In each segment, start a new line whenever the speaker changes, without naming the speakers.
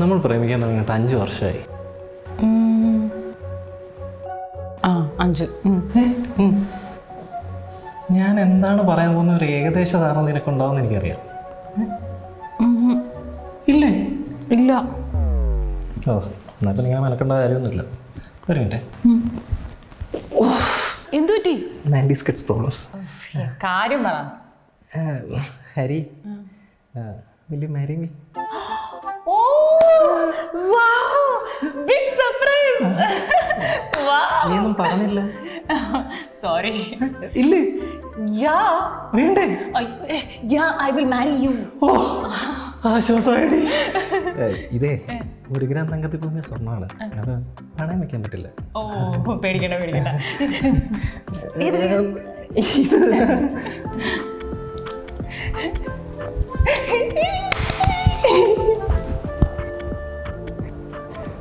നമ്മൾ പ്രേമിക്കാൻ തുടങ്ങിയിട്ട് 5 വർഷമായി.
5.
ഞാൻ എന്താണ് പറയാൻ പോകുന്ന ഒരു ഏകദേശ ധാരണ നിനക്കുണ്ടാവും എനിക്കറിയാം. ഇല്ലേ?
ഇല്ല.
ഓ, എന്നാലും നിങ്ങൾ മനക്കേണ്ട കാര്യമൊന്നുമില്ല. ഒരു മിനിറ്റ്.
എന്തു പറ്റി?
90s kids problems.
കാര്യം പറ.
Hari, will you marry me?
Big surprise.
നീയൊന്നും പറഞ്ഞില്ല.
സോറി.
ഇല്ലേ?
യാ.
വേണ്ടേ?
Yeah, I will marry you.
Oh, ആശ്വാസമായിടി. ഇതേ 1 ഗ്രാം തങ്കത്തിൽ പോകുന്ന സ്വർണ്ണമാണ്. അപ്പം പണയം വെക്കാൻ പറ്റില്ല.
ഓ, പേടിക്കണ്ട പേടിക്കണ്ട.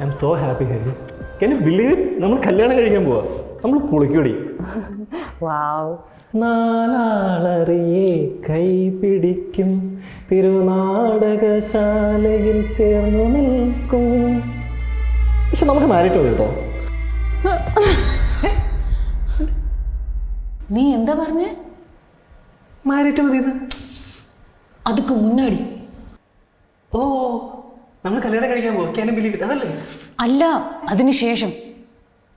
I M so happy Hari. Can you believe it? നമ്മൾ കല്യാണം കഴിക്കാൻ പോവാ. നമ്മൾ പുളിക്കൂടി.
വാവ്.
നാലാളറിയെ കൈപിടിക്കും, തിരുനാടകശാലയിൽ ചേർന്നു നിൽക്കും. പക്ഷെ നമുക്ക് മാറിയിട്ട് മതി കേട്ടോ.
നീ എന്താ പറഞ്ഞേ?
മാറിയിട്ട് മതി.
അതുക്ക് മുന്നാടി.
ഓ, നമ്മൾ കല്യാണം കഴിക്കാൻ പോവാ. Can you believe it? അതല്ലേ?
അല്ല, അതിനുശേഷം.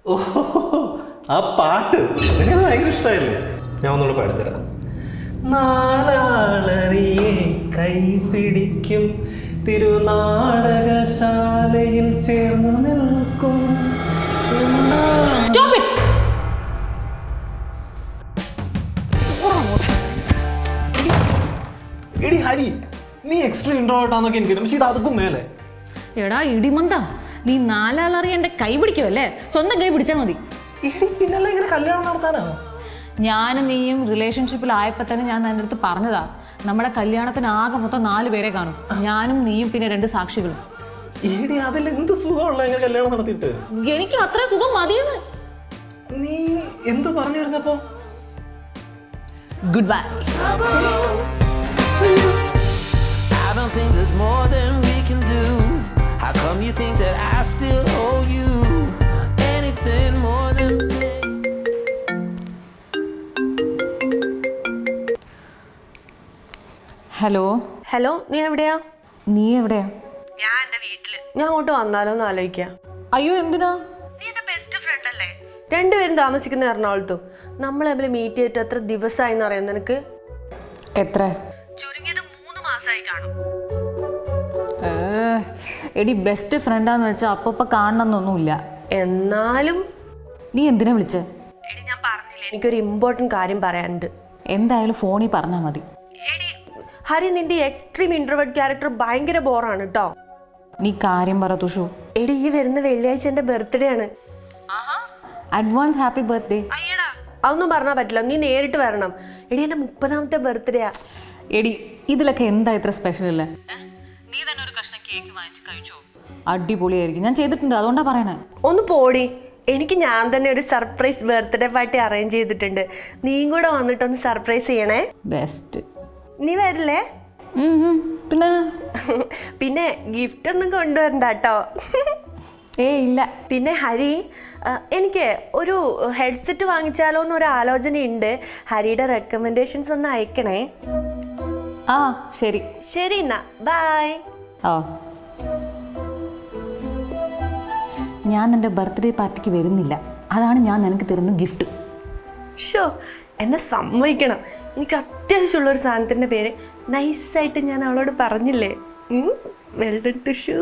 ഓ, ആ പാട്ട് എനിക്ക് ഭയങ്കര ഇഷ്ടമായില്ലേ? ഞാൻ ഒന്നുകൂടെ പാടിത്തരാം. നാലാളറിയെ കൈപിടിക്കും, തിരുനാടകശാലയിൽ ചേർന്നു നിൽക്കും. എടി ഹരി, നീ എക്സ്ട്രാ ഇൻട്രോവേർട്ടാന്നൊക്കെ എനിക്കറിയാം, പക്ഷെ ഇത് അതൊക്കെ മേലെ.
എടാ ഇടിമന്ത, നീ 4 ആളറിയ എന്റെ കൈ പിടിക്കുമല്ലേ? സ്വന്തം കൈ പിടിച്ചാൽ മതി.
പിന്നല്ല ഇങ്ങനെ കല്യാണം നടത്താനാ?
ഞാനും നീയും റിലേഷൻഷിപ്പിലായപ്പോ തന്നെ ഞാൻ എൻ്റെ അടുത്ത് പറഞ്ഞതാ, നമ്മുടെ കല്യാണത്തിന് ആകെ മൊത്തം 4 പേരെ കാണും. ഞാനും നീയും പിന്നെ 2 സാക്ഷികളും.
എടി അതിൽ എന്ത് സുഖമുള്ള ഇങ്ങനെ കല്യാണം നടത്തിയിട്ട്?
എനിക്ക് അത്ര സുഖം മതിയെന്ന്.
നീ എന്ത് പറഞ്ഞു വരുന്നപ്പോ?
Goodbye.
I don't think there's more than we can do. How come you think that I still owe you anything more than?
Hello.
Hello, നീ എവിടെയാ?
നീ എവിടെയാ?
ഞാൻ എന്റെ വീട്ടില്. ഞാൻ അങ്ങോട്ട് വന്നാലോ എന്ന് ആലോചിക്കാം.
അയ്യോ, എന്തിനാ?
നീ എന്റെ ബെസ്റ്റ് ഫ്രണ്ട് അല്ലേ? 2 പേരും താമസിക്കുന്ന എറണാകുളത്തും. നമ്മൾ തമ്മിൽ മീറ്റ് ചെയ്തിട്ട് എത്ര ദിവസമായി എന്ന് അറിയാം നിനക്ക്?
എത്ര?
ചുരുങ്ങിയത് 3 മാസമായി കാണും.
എടി, ബെസ്റ്റ് ഫ്രണ്ടാന്ന് വെച്ചാൽ അപ്പൊ കാണണമെന്നൊന്നുമില്ല.
എന്നാലും
നീ എന്തിനാ വിളിച്ചേ?
എടി, ഞാൻ പറഞ്ഞില്ലേ എനിക്കൊരു ഇമ്പോർട്ടൻറ്റ് കാര്യം പറയാനുണ്ട്.
എന്തായാലും ഫോണിൽ പറഞ്ഞാൽ മതി.
എടി ഹരി, നിന്റെ എക്സ്ട്രീം ഇൻട്രോവേർട്ട് ക്യാരക്ടർ ഭയങ്കര ബോറാണ് കേട്ടോ.
നീ കാര്യം പറ തുഷു.
എടി, ഈ വരുന്ന വെള്ളിയാഴ്ച എന്റെ ബർത്ത്ഡേ ആണ്.
Advance happy birthday.
അയ്യടാ, അതൊന്നും പറഞ്ഞാൽ പറ്റില്ല. നീ നേരിട്ട് വരണം. എടി, എന്റെ 30ാമത്തെ ബർത്ത്ഡേയാ.
എടി, ഇതിലൊക്കെ എന്താ ഇത്ര സ്പെഷ്യൽ അല്ലേ? നീ തന്നെ ഒരു കഷ്ണം കേക്ക് വാങ്ങിച്ച് കഴിച്ചോ? അടിപൊളിയായിരിക്കും. ഞാൻ ചെയ്തിട്ടുണ്ട്, അതുകൊണ്ടാ പറയണേ.
ഒന്ന് പോടി. എനിക്ക് ഞാൻ തന്നെ ഒരു സർപ്രൈസ് ബർത്ത്ഡേ പാർട്ടി അറേഞ്ച് ചെയ്തിട്ടുണ്ട്. നീയും കൂടെ വന്നിട്ടൊന്ന് സർപ്രൈസ് ചെയ്യണേ.
ബെസ്റ്റ്.
നീ വരില്ലേ?
പിന്നെ
പിന്നെ ഗിഫ്റ്റ് ഒന്നും കൊണ്ടുവരണ്ട കേട്ടോ.
ഇല്ല.
പിന്നെ ഹരി, എനിക്ക് ഒരു ഹെഡ്സെറ്റ് വാങ്ങിച്ചാലോ എന്നൊരു ആലോചനയുണ്ട്. ഹരിയുടെ റെക്കമെൻഡേഷൻസ് ഒന്ന് അയക്കണേ.
ആ, ശരി.
ശരി എന്നാ, ബൈ.
ഓ, ഞാൻ നിന്റെ ബർത്ത്ഡേ പാർട്ടിക്ക് വരുന്നില്ല. അതാണ് ഞാൻ നിനക്ക് തരുന്ന ഗിഫ്റ്റ്.
ഷോ, എന്നെ സമ്മതിക്കണം. എനിക്ക് അത്യാവശ്യമുള്ളൊരു സാധനത്തിൻ്റെ പേര് നൈസായിട്ട് ഞാൻ അവളോട് പറഞ്ഞില്ലേ? വെൽ ഡൺ ടു ഷൂ.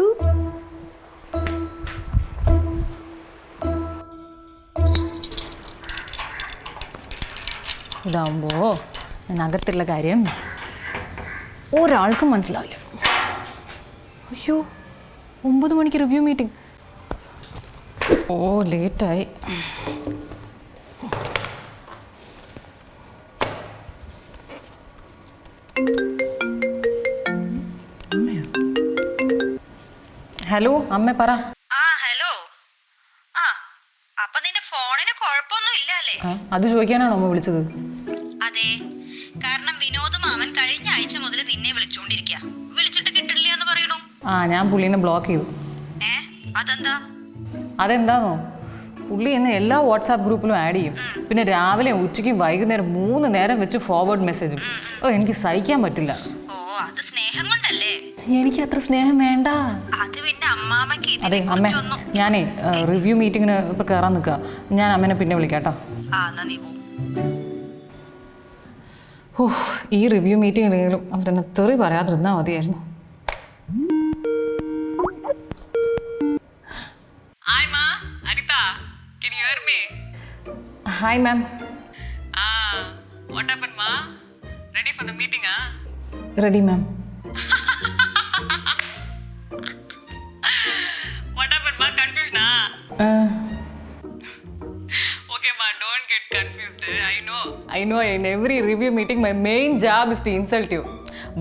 ഇതാവുമ്പോ ഞാൻ അകത്തുള്ള കാര്യം ഒരാൾക്കും മനസ്സിലാവില്ല. അയ്യോ, 9 മണിക്ക് റിവ്യൂ മീറ്റിംഗ്. ഓ, ലേറ്റായി. ഹലോ, അമ്മ പറ.
ഹലോ. അപ്പൊ നിന്റെ ഫോണിന് കുഴപ്പമൊന്നും ഇല്ലല്ലേ?
അത് ചോദിക്കാനാണോ അമ്മ വിളിച്ചത്?
അതെ, കാരണം വിനോദ് മാമൻ കഴിഞ്ഞ ആഴ്ച മുതൽ നിന്നെ വിളിച്ചോണ്ടിരിക്കുക. വിളിച്ചിട്ട് കിട്ടില്ല എന്ന് പറയണു.
ആ ഞാൻ പുള്ളീനെ ബ്ലോക്ക് ചെയ്തു.
അതെന്താ?
അതെന്താന്നോ, പുള്ളി എന്നെ എല്ലാ വാട്സാപ്പ് ഗ്രൂപ്പിലും ആഡ് ചെയ്യും. പിന്നെ രാവിലെ ഉച്ചയ്ക്കും വൈകുന്നേരം 3 നേരം വെച്ച് ഫോർവേഡ് മെസ്സേജും. എനിക്ക് സഹിക്കാൻ പറ്റില്ല.
ഓ, അത് സ്നേഹം കൊണ്ടല്ലേ?
എനിക്ക് അത്ര സ്നേഹം വേണ്ട.
അത് പിന്നെ അമ്മാമ്മക്ക്
അതെ അമ്മ, ഞാനേ റിവ്യൂ മീറ്റിങ്ങിന് ഇപ്പം കയറാൻ നിൽക്കുക. ഞാൻ അമ്മേനെ പിന്നെ വിളിക്കാം കേട്ടോ.
നീ പോ.
ഈ റിവ്യൂ മീറ്റിങ്ങിലെങ്കിലും അവരെന്നെ തെറി പറയാതിരുന്നാൽ മതിയായിരുന്നു. Hi ma'am.
What happened, ma? Ready for the meeting, huh?
Ready ma'am.
What happened, ma? Confused, na? Okay, ma, don't get confused.
I know in every review meeting my main job is to insult you.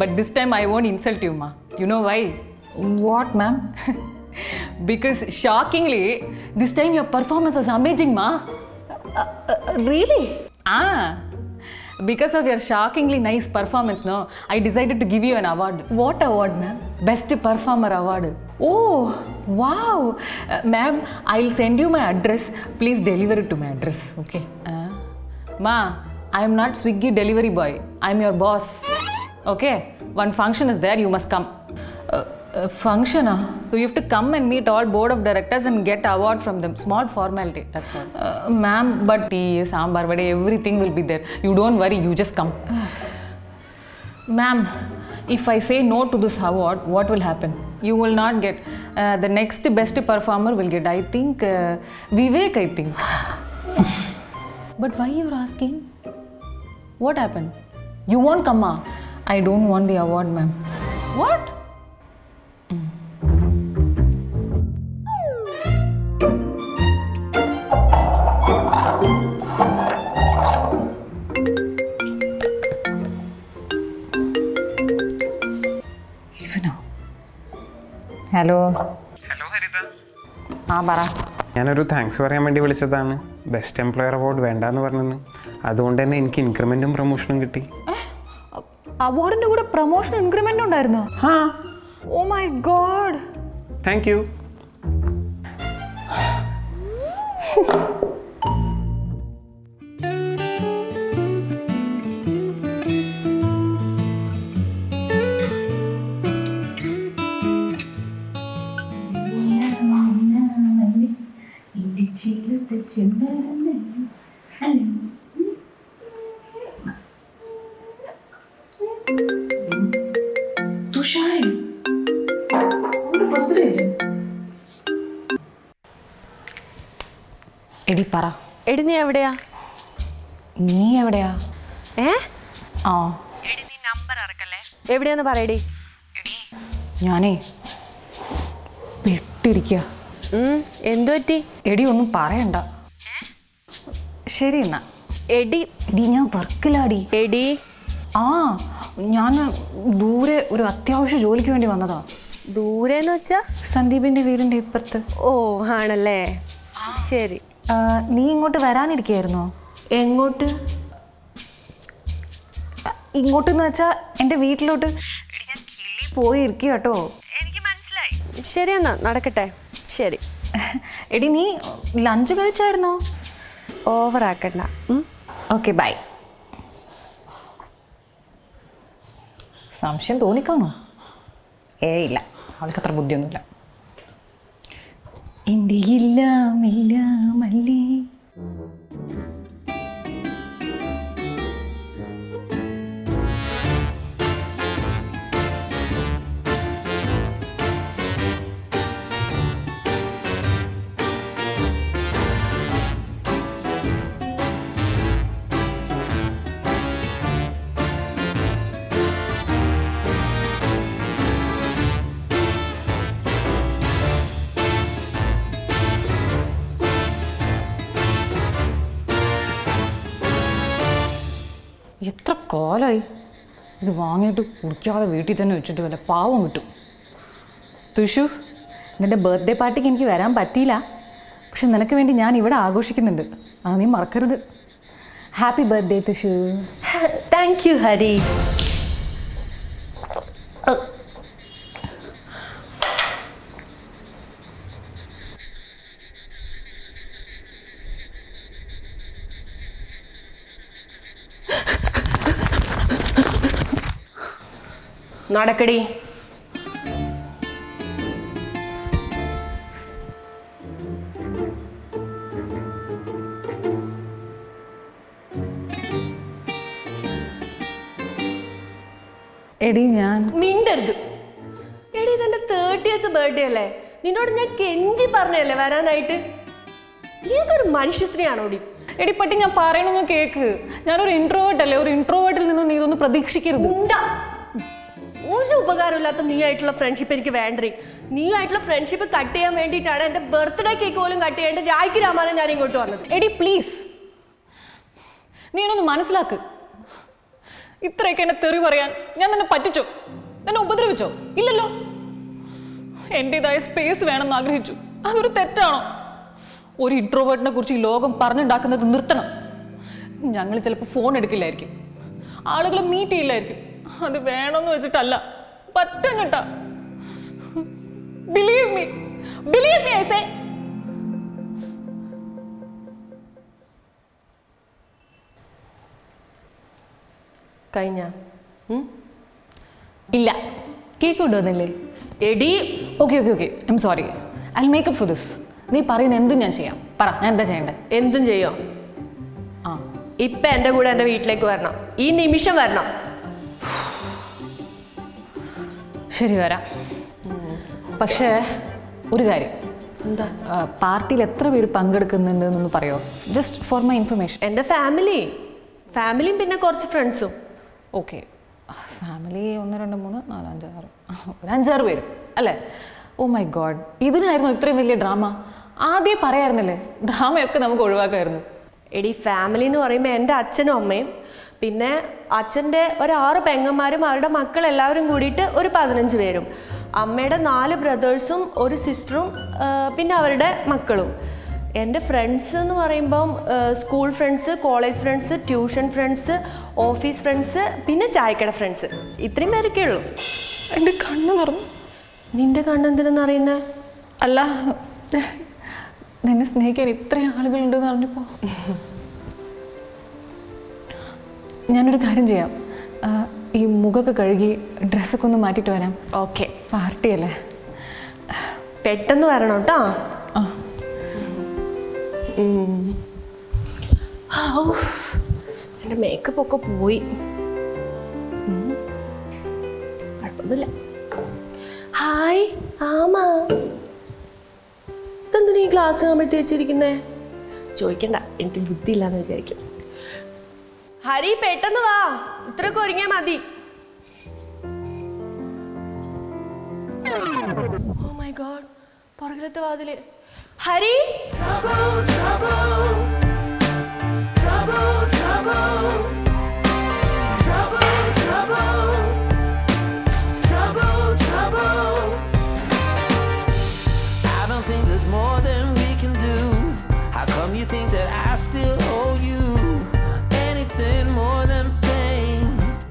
But this time I won't insult you, ma. You know why? What, ma'am? Because shockingly, this time your performance was amazing, ma. Really? Because of your shockingly nice performance, no, I decided to give you an award. What award, ma'am? Best Performer Award. Oh, wow. Ma'am, I'll send you my address. Please deliver it to my address, okay? Ma, I am not Swiggy delivery boy. I'm your boss. Okay? One function is there, you must come. Function, so you have to come and meet all board of directors and get award from them. Small formality, that's all. Ma'am, but tea, sambar, vade, everything will be there. You don't worry, you just come. Ma'am, if I say no to this award, what will happen? You will not get. The next best performer will get, I think, Vivek, I think. But why you're asking? What happened? You won't come, ma? I don't want the award, ma'am. What? Hello
Haritha.
പറ.
ഞാനൊരു thanks പറയാൻ വേണ്ടി വിളിച്ചതാണ്. Best employer award വേണ്ടാന്ന് പറഞ്ഞെന്ന്. അതുകൊണ്ട് തന്നെ എനിക്ക് ഇൻക്രിമെന്റും പ്രൊമോഷനും കിട്ടി.
അവാർഡിന്റെ കൂടെ പ്രൊമോഷൻ ഇൻക്രിമെന്റ് ഉണ്ടായിരുന്നോ? Oh my god.
Thank you.
എടി പറ.
എടി നീ എവിടെയാ?
നീ എവിടെയാ? ആ
എടി നീ നമ്പർ ഇറക്കല്ലേ. എവിടെയാന്ന് പറയടി.
ഞാനേ പെട്ടിരിക്കുക.
എന്തു പറ്റി?
എടി ഒന്നും പറയണ്ട. ശരി എന്നാ.
എടി
ഞാൻ വർക്കിലാടി.
എടി
ഞാൻ ദൂരെ ഒരു അത്യാവശ്യ ജോലിക്ക് വേണ്ടി വന്നതാ.
ദൂരെന്ന് വെച്ചാ?
സന്ദീപിന്റെ വീടിന്റെ ഇപ്പുറത്ത്.
ഓ ആണല്ലേ, ശരി.
നീ ഇങ്ങോട്ട് വരാനിരിക്കുകയായിരുന്നോ?
എങ്ങോട്ട്?
ഇങ്ങോട്ടെന്ന് വെച്ചാ എൻ്റെ വീട്ടിലോട്ട്. ഞാൻ കിളി പോയി ഇരിക്കുക കേട്ടോ.
എനിക്ക് മനസ്സിലായി. ശരി എന്നാ, നടക്കട്ടെ. ശരി.
എടി നീ ലഞ്ച് കഴിച്ചായിരുന്നോ?
ഓവറാക്കണ്ട.
Okay bye. സംശയം തോന്നിക്കാണോ? ഇല്ല, അവൾക്ക് അത്ര ബുദ്ധിയൊന്നുമില്ല. എൻ്റെ ഇല്ല ഇല്ല മല്ലി. എത്ര കാലമായി ഇത് വാങ്ങിയിട്ട് കുടിക്കാതെ വീട്ടിൽ തന്നെ വെച്ചിട്ട് വല്ല പാവം കിട്ടും. തുഷു, നിൻ്റെ ബർത്ത്ഡേ പാർട്ടിക്ക് എനിക്ക് വരാൻ പറ്റിയില്ല. പക്ഷെ നിനക്ക് വേണ്ടി ഞാൻ ഇവിടെ ആഘോഷിക്കുന്നുണ്ട്, അത് നീ മറക്കരുത്. Happy birthday Thushu.
Thank you Hari. നടക്കടി.
എടി ഞാൻ
മിണ്ടരുത്. എടി ഇതെന്റെ 30th ബർത്ത്ഡേ അല്ലേ, നിന്നോട് ഞാൻ കെഞ്ചി പറഞ്ഞല്ലേ വരാനായിട്ട്. നീക്കൊരു മനുഷ്യസ്ത്രീയാണോടി?
എടി പട്ടി ഞാൻ പറയണൊന്ന് കേക്ക്. ഞാനൊരു ഇൻട്രോവേർട്ട് അല്ലേ, ഒരു ഇൻട്രോവേർട്ടിൽ നിന്നും നീ ഇതൊന്നും പ്രതീക്ഷിക്കരുത്.
ഒരു ഉപകാരമില്ലാത്ത നീ ആയിട്ടുള്ള ഫ്രണ്ട്ഷിപ്പ് എനിക്ക് വേണ്ടേ. നീ ആയിട്ടുള്ള ഫ്രണ്ട്ഷിപ്പ് കട്ട് ചെയ്യാൻ വേണ്ടിയിട്ടാണ് എൻ്റെ ബർത്ത്ഡേ കേക്ക് പോലും കട്ട് ചെയ്യേണ്ട രായ്ക്ക് രാമാനം ഞാൻ ഇങ്ങോട്ട് വന്നത്.
എടി പ്ലീസ്, നീ എന്നൊന്ന് മനസ്സിലാക്ക്. ഇത്രയൊക്കെ എന്നെ തെറി പറയാൻ ഞാൻ നിന്നെ പറ്റിച്ചോ? നിന്നെ ഉപദ്രവിച്ചോ? ഇല്ലല്ലോ. എൻ്റെതായ സ്പേസ് വേണമെന്ന് ആഗ്രഹിച്ചു. അതൊരു തെറ്റാണോ? ഒരു ഇൻട്രോവേർട്ടിനെ കുറിച്ച് ഈ ലോകം പറഞ്ഞുണ്ടാക്കുന്നത് നിർത്തണം. ഞങ്ങൾ ചിലപ്പോൾ ഫോൺ എടുക്കില്ലായിരിക്കും, ആളുകളെ മീറ്റ് ചെയ്യില്ലായിരിക്കും. അത് വേണമെന്ന് വെച്ചിട്ടല്ല, പറ്റും കേട്ടാ. Believe me I say.
കഴിഞ്ഞ
ഇല്ല, കേക്ക് കൊണ്ടുവന്നില്ലേ?
എടി
okay I am sorry, I makeup for this. നീ പറയുന്ന എന്തും ഞാൻ ചെയ്യാം. പറ, ഞാൻ എന്താ ചെയ്യണ്ടേ?
എന്തും ചെയ്യോ?
ആ,
ഇപ്പം എൻ്റെ കൂടെ എൻ്റെ വീട്ടിലേക്ക് വരണം, ഈ നിമിഷം വരണം.
ശരി വരാം. പക്ഷേ ഒരു കാര്യം,
എന്താ?
പാർട്ടിയിൽ എത്ര പേര് പങ്കെടുക്കുന്നുണ്ട് എന്നൊന്ന് പറയോ? Just for my information.
എൻ്റെ ഫാമിലിയും പിന്നെ കുറച്ച് ഫ്രണ്ട്സും.
ഓക്കെ, ഫാമിലി 1 2 3 4 5 6 ഒരു 5-6 പേര് അല്ലേ? ഓ മൈ ഗോഡ്, ഇതിനായിരുന്നു ഇത്രയും വലിയ ഡ്രാമ? ആദ്യം പറയായിരുന്നില്ലേ? ഡ്രാമയൊക്കെ നമുക്ക് ഒഴിവാക്കായിരുന്നു.
എടി ഫാമിലി എന്ന് പറയുമ്പോൾ എൻ്റെ അച്ഛനും അമ്മയും പിന്നെ അച്ഛൻ്റെ ഒരു 6 പെങ്ങന്മാരും അവരുടെ മക്കളെല്ലാവരും കൂടിയിട്ട് ഒരു 15 പേരും, അമ്മയുടെ 4 ബ്രദേഴ്സും ഒരു സിസ്റ്ററും പിന്നെ അവരുടെ മക്കളും. എൻ്റെ ഫ്രണ്ട്സ് എന്ന് പറയുമ്പം school friends, college friends, tuition friends, office friends, പിന്നെ ചായക്കട ഫ്രണ്ട്സ്. ഇത്രയും പേരൊക്കെ ഉള്ളൂ.
എൻ്റെ കണ്ണ് നിറഞ്ഞു.
നിൻ്റെ കണ്ണെന്തിനെന്ന് അറിയുന്നേ?
അല്ല, നിന്നെ സ്നേഹിക്കാൻ ഇത്രയും ആളുകളുണ്ടെന്ന് അറിഞ്ഞപ്പോൾ ഞാനൊരു കാര്യം ചെയ്യാം. ഈ മുഖമൊക്കെ കഴുകി ഡ്രസ്സൊക്കെ ഒന്ന് മാറ്റിയിട്ട് വരാം.
ഓക്കെ,
പാർട്ടിയല്ലേ,
പെട്ടെന്ന് വരണം കേട്ടോ.
ആ
എൻ്റെ മേക്കപ്പ് ഒക്കെ പോയി. കുഴപ്പമൊന്നുമില്ല. ഹായ് ആമാ, ഇതെന്തിനാ ഈ ഗ്ലാസ് കമ്പി വെച്ചിരിക്കുന്നേ? ചോദിക്കണ്ട, എനിക്ക് ബുദ്ധിയില്ലാന്ന് വിചാരിക്കും. ഹരി പെട്ടെന്ന് വാ, ഇത്രയൊക്കെ ഒരുങ്ങിയാൽ മതി. ഓ മൈ ഗോഡ്, പുറകിലത്തെ വാതില്. Hari,
I don't think there's more than we can do. How come you think that I still owe you anything more than pain?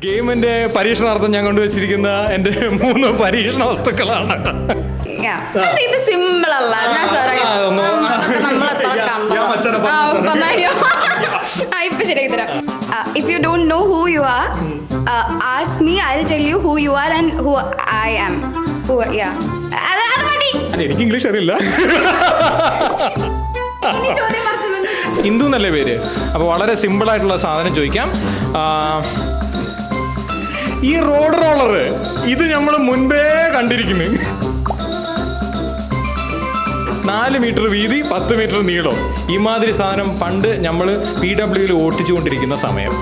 ഗെയിമിന്റെ പരീക്ഷണാർത്ഥം ഞാൻ കൊണ്ടുവച്ചിരിക്കുന്ന എൻ്റെ 3 പരീക്ഷണ വസ്തുക്കളാണ്.
ഇത് സിമ്പിൾ അല്ല. ഇപ്പൊ ശരിയാക്കി തരാം. If you don't know who you are, ask me, I will tell you who you are and who I am.
എനിക്ക് ഇംഗ്ലീഷ് അറിയില്ല. ഇന്ദു എന്നല്ലേ പേര്? അപ്പോൾ വളരെ സിമ്പിളായിട്ടുള്ള സാധനം ചോദിക്കാം. ഈ റോഡ് റോളർ ഇത് നമ്മൾ മുൻപേ കണ്ടിരിക്കുന്നു. 4 മീറ്റർ വീതി, 10 മീറ്റർ നീളം. ഈ മാതിരി സാധനം പണ്ട് നമ്മൾ PWയിൽ ഓട്ടിച്ചുകൊണ്ടിരിക്കുന്ന സമയം.